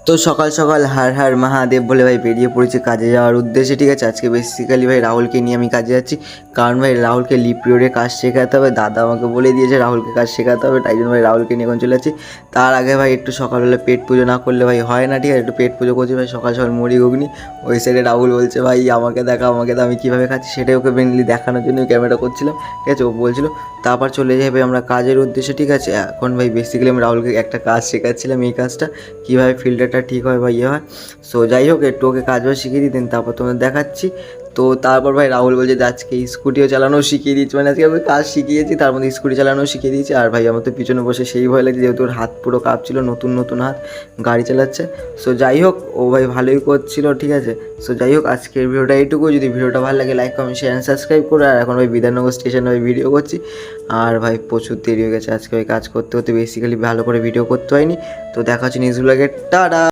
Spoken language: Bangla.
তো সকাল সকাল হার হার মহাদেব বলে ভাই বেরিয়ে পড়েছি কাজে যাওয়ার উদ্দেশ্যে। ঠিক আছে, আজকে বেসিক্যালি ভাই রাহুলকে নিয়ে আমি কাজে যাচ্ছি, কারণ ভাই রাহুলকে লিপ পিরিয়ডে কাজ শেখাতে হবে। দাদা আমাকে বলে দিয়েছে রাহুলকে কাজ শেখাতে হবে, তাই জন্য ভাই রাহুলকে নিয়ে এখন চলে যাচ্ছি। তার আগে ভাই একটু সকালবেলা পেট পুজো না করলে ভাই হয় না। ঠিক আছে, একটু পেট পুজো করছি ভাই, সকাল সকাল মুড়ি ঘুগনি। ওই সাইডে রাহুল বলছে ভাই আমাকে দেখা, আমাকে দেখা, আমি কীভাবে খাচ্ছি সেটাই ওকে মেনলি দেখানোর জন্য ক্যামেরা করছিলাম। ঠিক আছে, ও বলছিল। তারপর চলে যাই ভাই আমরা কাজের উদ্দেশ্যে। ঠিক আছে, এখন ভাই বেসিক্যালি আমি রাহুলকে একটা কাজ শেখাচ্ছিলাম, এই কাজটা কীভাবে ফিল্টারটা ঠিক হয় বা ইয়ে হয়। সো যাই হোক, একটু ওকে কাজ বাজ শিখিয়ে দিতেন, তারপর তোমাদের দেখাচ্ছি। তো তারপর ভাই রাহুল বলছে যে আজকে স্কুটিও চালানো শিখিয়ে দিচ্ছি, মানে আজকে আমি কাজ শিখিয়েছি তার মধ্যে স্কুটি চালানোও শিখিয়ে দিয়েছি। আর ভাই আমার তো পিছনে বসে সেই ভয় লাগছে, যেহেতু ওর হাত পুরো কাঁপছিল, নতুন নতুন হাত, গাড়ি চালাচ্ছে। সো যাই হোক, ও ভাই ভালোই করছিল। ঠিক আছে, সো যাই হোক, আজকের ভিডিওটা এইটুকু। যদি ভিডিওটা ভালো লাগে like comment share and subscribe করো। আর এখন ভাই বিধাননগর স্টেশনে ভাই ভিডিও করছি। আর ভাই প্রচুর দেরি হয়ে গেছে আজকে, ওই কাজ করতে করতে বেসিক্যালি ভালো করে ভিডিও করতে হয়নি। তো দেখা হচ্ছে নেক্সট ব্লগে, টাটা।